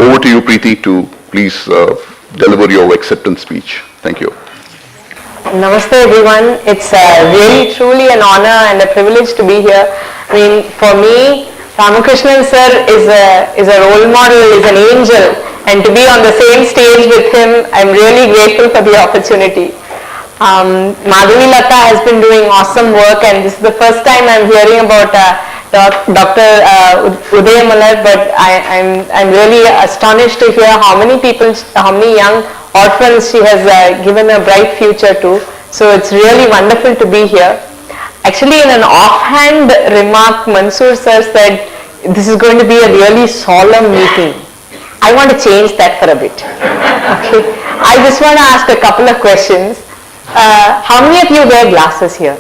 Over to you, Preethi, to please deliver your acceptance speech. Thank you. Namaste everyone. It's really truly an honor and a privilege to be here. I mean, for me, Ramakrishnan sir is a role model, is an angel, and to be on the same stage with him, I'm really grateful for the opportunity. Madhavi Lata has been doing awesome work, and this is the first time I'm hearing about Dr. Uday Mallar, but I'm really astonished to hear how many people, how many young orphans she has given a bright future to. So it's really wonderful to be here. Actually, in an offhand remark, Mansoor sir said, this is going to be a really solemn meeting. I want to change that for a bit. Okay. I just want to ask a couple of questions. How many of you wear glasses here?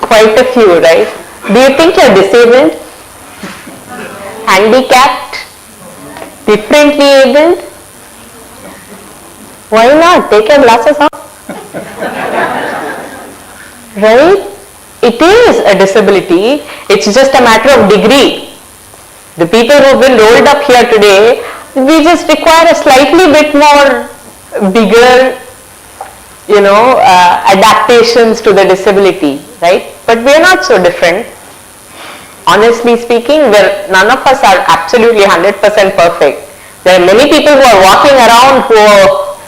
Quite a few, right? Do you think you're disabled? Handicapped? Differently abled? Why not? Take your glasses off. Right? It is a disability. It's just a matter of degree. The people who have been rolled up here today, we just require a slightly bit more bigger, adaptations to the disability, right? But we're not so different. Honestly speaking, none of us are absolutely 100% perfect. There are many people who are walking around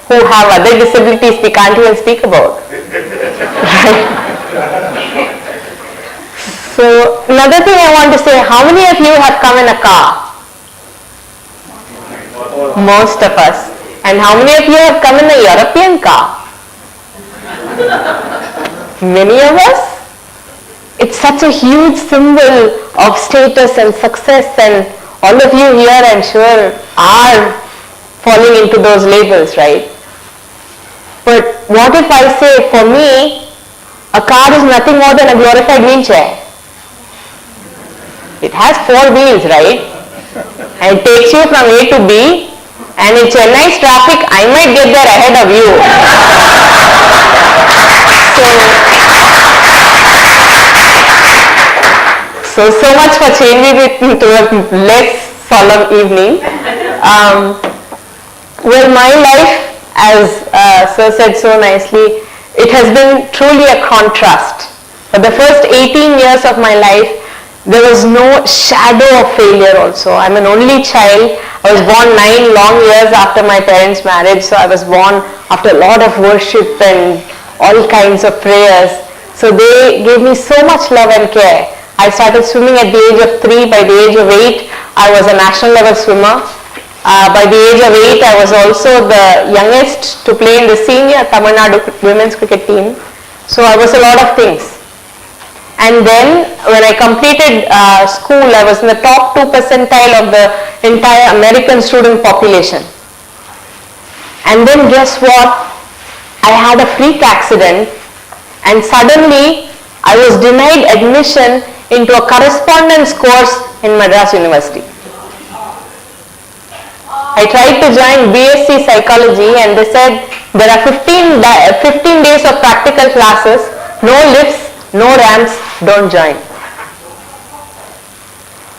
who have other disabilities we can't even speak about. Right? So another thing I want to say, how many of you have come in a car? Most of us. And how many of you have come in a European car? Many of us. It's such a huge symbol of status and success, and all of you here, I'm sure, are falling into those labels, right? But what if I say, for me, a car is nothing more than a glorified wheelchair? It has 4 wheels, right? And it takes you from A to B, and in Chennai's traffic, I might get there ahead of you. So much for changing it into a less solemn evening. Well, my life, as Sir said so nicely, it has been truly a contrast. For the first 18 years of my life, there was no shadow of failure also. I'm an only child. I was born 9 long years after my parents' marriage, so I was born after a lot of worship and all kinds of prayers. So they gave me so much love and care. I started swimming at the age of 3. By the age of 8, I was a national level swimmer. By the age of 8, I was also the youngest to play in the senior Tamil Nadu women's cricket team. So I was a lot of things. And then when I completed school, I was in the top 2 percentile of the entire American student population. And then guess what? I had a freak accident, and suddenly I was denied admission into a correspondence course in Madras University. I tried to join BSc Psychology, and they said there are 15 days of practical classes, no lifts, no ramps, don't join.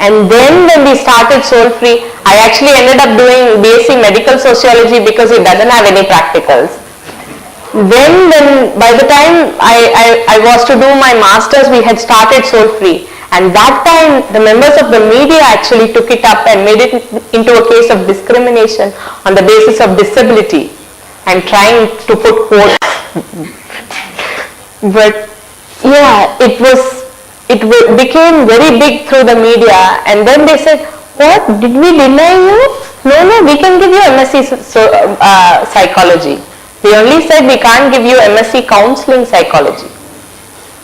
And then when we started Soul Free, I actually ended up doing BSc Medical Sociology because it doesn't have any practicals. Then by the time I was to do my master's, we had started Soul Free. And that time, the members of the media actually took it up and made it into a case of discrimination on the basis of disability and trying to put quotes. But yeah, it became very big through the media, and then they said, what, did we deny you? No, we can give you MSc Psychology. We only said we can't give you MSc Counseling Psychology.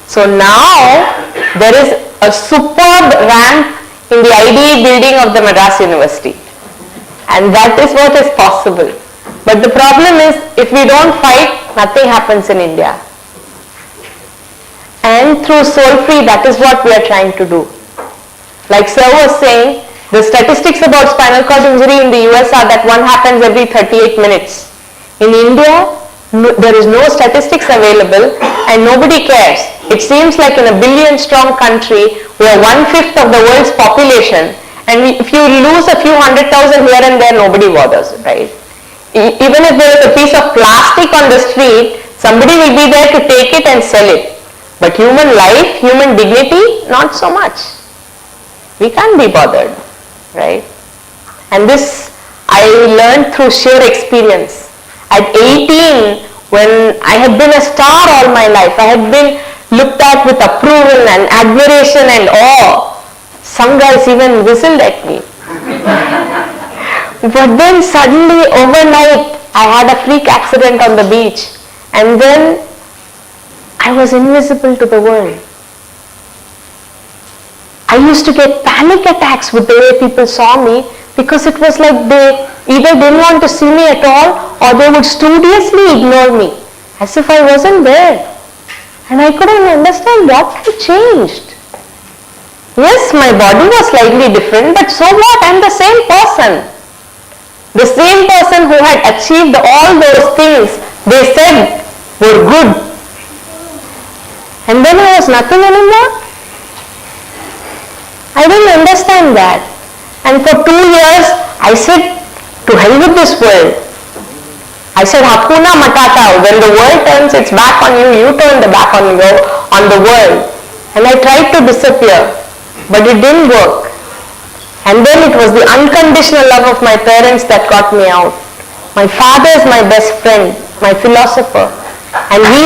So now there is a superb ramp in the IDE building of the Madras University, and that is what is possible. But the problem is, if we don't fight, nothing happens in India. And through Soul Free, that is what we are trying to do. Like Sir was saying, the statistics about spinal cord injury in the US are that one happens every 38 minutes. In India, there is no statistics available and nobody cares. It seems like in a billion-strong country, we are 1/5 of the world's population, And if you lose a few 100,000 here and there, nobody bothers, right? Even if there is a piece of plastic on the street, somebody will be there to take it and sell it. But human life, human dignity, not so much. We can't be bothered, right? And this I learned through sheer experience. At 18, when I had been a star all my life, I had been looked at with approval and admiration and awe. Some guys even whistled at me. But then suddenly overnight I had a freak accident on the beach, and then I was invisible to the world. I used to get panic attacks with the way people saw me, because it was like they either didn't want to see me at all, or they would studiously ignore me as if I wasn't there. And I couldn't understand what had changed. Yes, my body was slightly different, but so what? I'm the same person. The same person who had achieved all those things they said were good. And then I was nothing anymore. I didn't understand that. And for 2 years, I said, to hell with this world. I said, Hakuna Matata. When the world turns its back on you, you turn the back on the world. And I tried to disappear, but it didn't work. And then it was the unconditional love of my parents that got me out. My father is my best friend, my philosopher. And he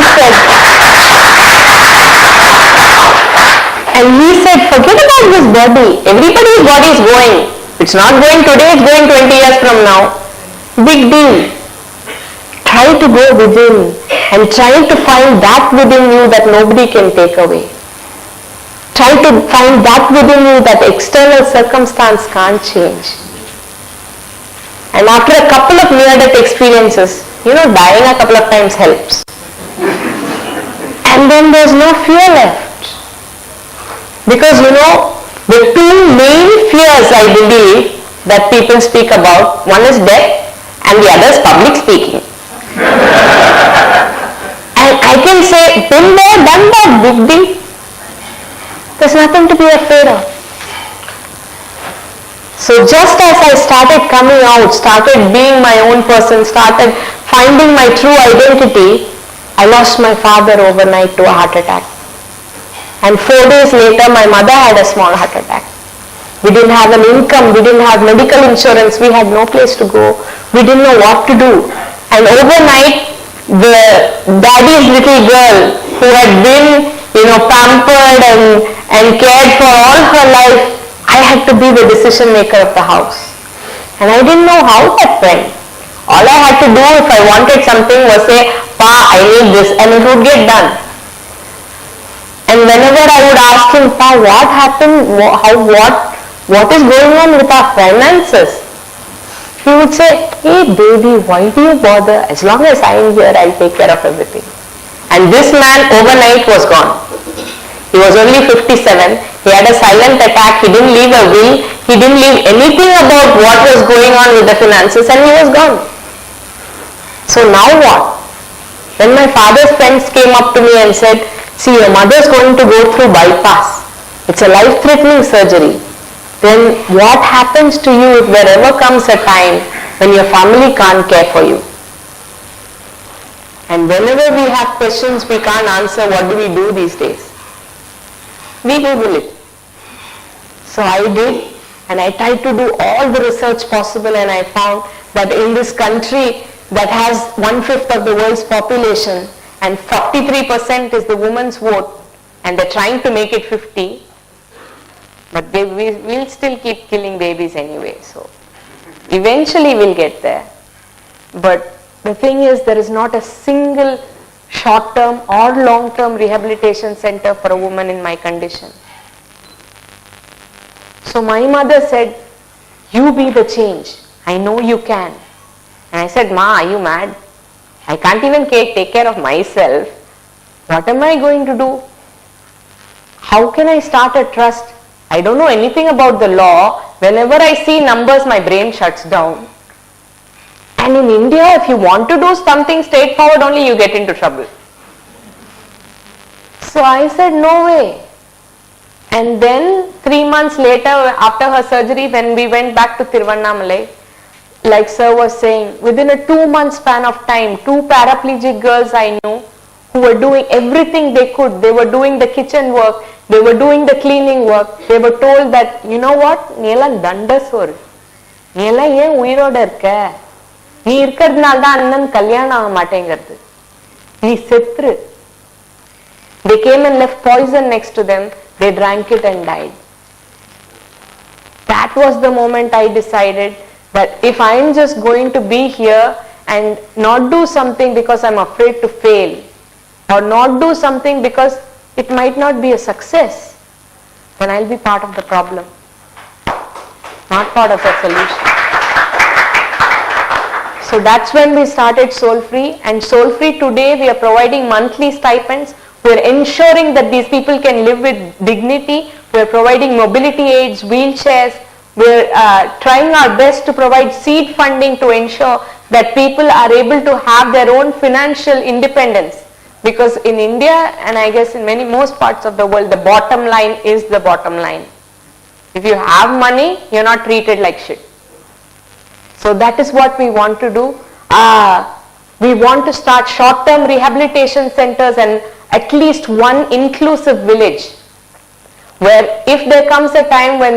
said, forget about this body. Everybody's body is going. It's not going today, it's going 20 years from now. Big deal. Try to go within and try to find that within you that nobody can take away. Try to find that within you that external circumstance can't change. And after a couple of near-death experiences, dying a couple of times helps. And then there's no fear left. Because the two main fears, I believe, that people speak about, one is death and the other is public speaking. And I can say, been there, done that, big deal. There's nothing to be afraid of. So just as I started coming out, started being my own person, started finding my true identity, I lost my father overnight to a heart attack. And 4 days later, my mother had a small heart attack. We didn't have an income, we didn't have medical insurance, we had no place to go, we didn't know what to do. And overnight, the daddy's little girl who had been, pampered and cared for all her life, I had to be the decision maker of the house. And I didn't know how that went. All I had to do if I wanted something was say, Pa, I need this, and it would get done. And whenever I would ask him, Pa, what happened, what is going on with our finances? He would say, hey baby, why do you bother? As long as I am here, I'll take care of everything. And this man overnight was gone. He was only 57. He had a silent attack. He didn't leave a will. He didn't leave anything about what was going on with the finances, and he was gone. So now what? When my father's friends came up to me and said, see, your mother's going to go through bypass. It's a life-threatening surgery. Then what happens to you if there ever comes a time when your family can't care for you? And whenever we have questions we can't answer, what do we do these days? We Google it. So I did, and I tried to do all the research possible, and I found that in this country that has 1/5 of the world's population and 43% is the women's vote, and they're trying to make it 50, but we'll still keep killing babies anyway, so eventually we'll get there. But the thing is, there is not a single short-term or long-term rehabilitation center for a woman in my condition. So my mother said, you be the change. I know you can. And I said, Ma, are you mad? I can't even take care of myself. What am I going to do? How can I start a trust? I don't know anything about the law. Whenever I see numbers, my brain shuts down. And in India, if you want to do something straightforward only, you get into trouble. So I said, no way. And then 3 months later, after her surgery, when we went back to Tiruvannamalai, like sir was saying, within a 2-month span of time, 2 paraplegic girls I knew who were doing everything they could. They were doing the kitchen work, they were doing the cleaning work. They were told that, you know what, நீ எல்லாம் தண்டசோறு, நீ எல்லாம் ஏன் உயிரோட இருக்க, நீ இருக்கிறதுனால தான் அண்ணன் கல்யாணம் ஆக மாட்டேங்கிறது, நீ செத்துரு. They came and left poison next to them. They drank it and died. That was the moment I decided that if I am just going to be here and not do something because I'm afraid to fail, or not do something because it might not be a success, then I'll be part of the problem, not part of the solution. So that's when we started Soul Free, and Soul Free today we are providing monthly stipends. We are ensuring that these people can live with dignity. We are providing mobility aids, wheelchairs. We are trying our best to provide seed funding to ensure that people are able to have their own financial independence. Because in India, and I guess in most parts of the world, the bottom line is the bottom line. If you have money, you're not treated like shit. So that is what we want to do. We want to start short-term rehabilitation centers and at least one inclusive village, where if there comes a time when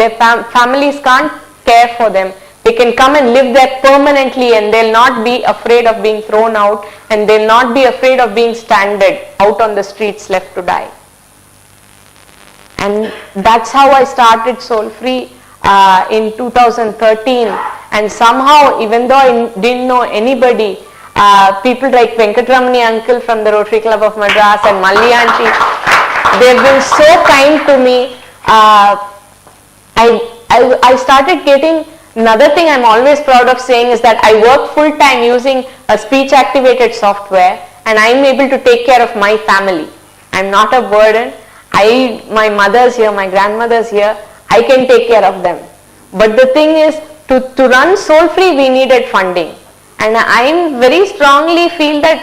their families can't care for them, they can come and live there permanently, and they'll not be afraid of being thrown out, and they'll not be afraid of being stranded out on the streets left to die. And that's how I started Soul Free in 2013. And somehow, even though I didn't know anybody, people like Venkatramani uncle from the Rotary Club of Madras and Malli auntie, they've been so kind to me. I started getting, another thing I'm always proud of saying is that I work full time using a speech activated software, and I'm able to take care of my family. I'm not a burden. My mother's here, my grandmother's here, I can take care of them. But the thing is, to run Soul Free, we needed funding. And I very strongly feel that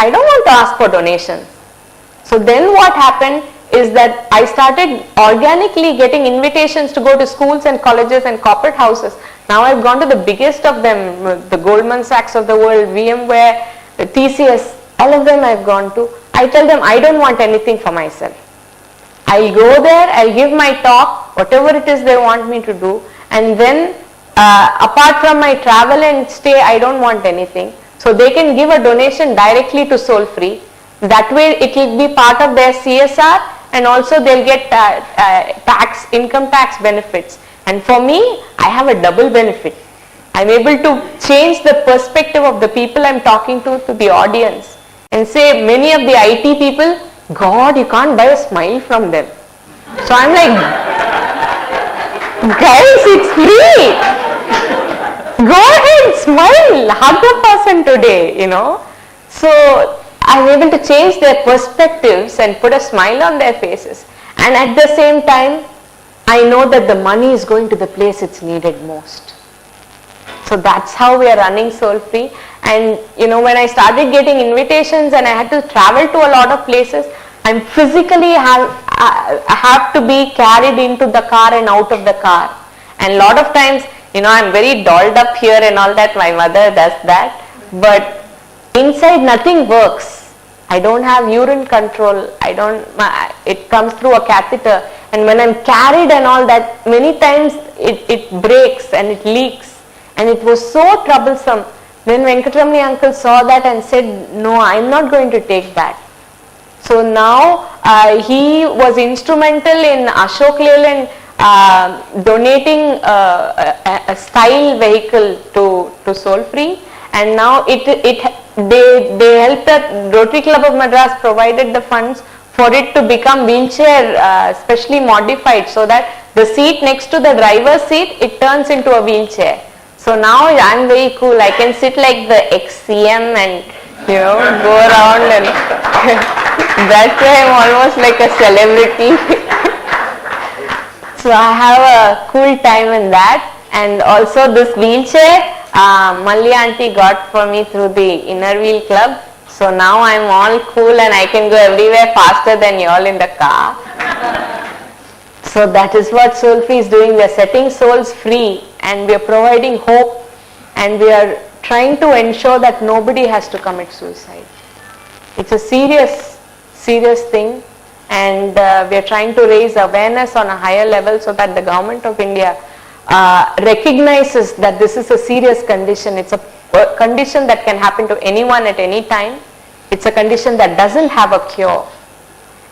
I don't want to ask for donations. So then what happened is that I started organically getting invitations to go to schools and colleges and corporate houses. Now I've gone to the biggest of them, the Goldman Sachs of the world, VMware, TCS, all of them I've gone to. I tell them I don't want anything for myself. I'll go there, I'll give my talk, whatever it is they want me to do, and then apart from my travel and stay, I don't want anything. So they can give a donation directly to Soul Free. That way it will be part of their CSR, and also they'll get income tax benefits. And for me, I have a double benefit. I'm able to change the perspective of the people I'm talking to the audience, and say many of the IT people, God, you can't buy a smile from them. So I'm like, guys, it's free. Go ahead, smile, hug the person today, you know. So I'm able to change their perspectives and put a smile on their faces. And at the same time, I know that the money is going to the place it's needed most. So that's how we are running Soul Free. And you know, when I started getting invitations and I had to travel to a lot of places, I'm physically have to be carried into the car and out of the car. And a lot of times, you know, I'm very dolled up here and all that, my mother does that. But inside nothing works. I don't have urine control. It comes through a catheter. And when I'm carried and all that, many times it breaks and it leaks. And it was so troublesome. Then Venkatramani uncle saw that and said, no, I'm not going to take that. So now he was instrumental in Ashok Leyland donating a style vehicle to Soul Free, and now they helped the Rotary Club of Madras provided the funds for it to become wheelchair specially modified, so that the seat next to the driver's seat, it turns into a wheelchair. So now I'm very cool. I can sit like the ex-CM and, you know, go around, and that's why I'm almost like a celebrity. So I have a cool time in that. And also this wheelchair, Malli auntie got for me through the Inner Wheel Club. So now I'm all cool and I can go everywhere faster than you all in the car. So that is what Soul Free is doing. We are setting souls free and we are providing hope and we are trying to ensure that nobody has to commit suicide. It's a serious thing and we are trying to raise awareness on a higher level so that the government of India recognizes that this is a serious condition. It's a condition that can happen to anyone at any time. It's a condition that doesn't have a cure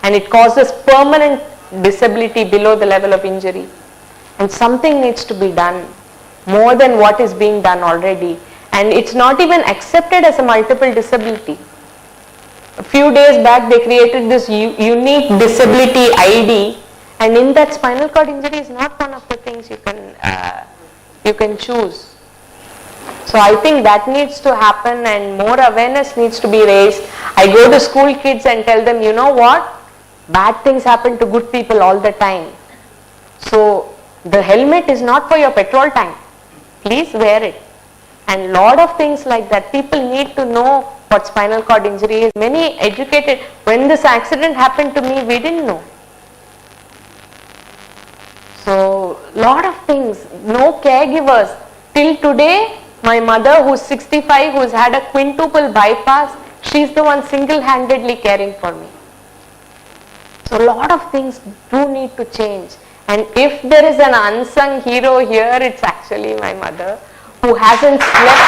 and it causes permanent disability below the level of injury, and something needs to be done more than what is being done already, and it's not even accepted as a multiple disability. A few days back they created this unique disability ID, and in that spinal cord injury is not one of the things you can choose. So I think that needs to happen and more awareness needs to be raised. I go to school kids and tell them, you know what? Bad things happen to good people all the time. So the helmet is not for your petrol tank. Please wear it. And lot of things like that. People need to know what spinal cord injury is. Many educated, when this accident happened to me, we didn't know. So lot of things, no caregivers. Till today, my mother who's 65, who's had a quintuple bypass, she's the one single-handedly caring for me. So a lot of things do need to change, and if there is an unsung hero here, it's actually my mother who hasn't slept.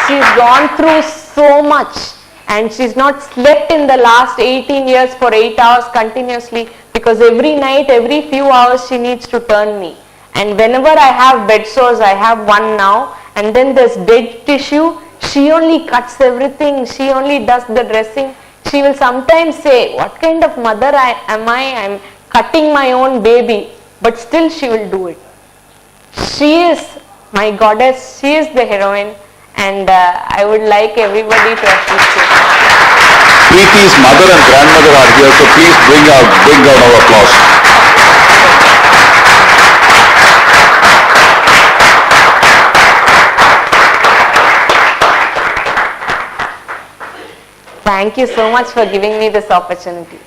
She's gone through so much and she's not slept in the last 18 years for 8 hours continuously, because every night, every few hours she needs to turn me. And whenever I have bed sores, I have one now, and then there's dead tissue, she only cuts everything, she only does the dressing. She will sometimes say, what kind of mother am I? I'm cutting my own baby, but still she will do it. She is my goddess, she is the heroine, and I would like everybody to appreciate her. Preethi's mother and grandmother are here, so please bring out our applause. Thank you so much for giving me this opportunity.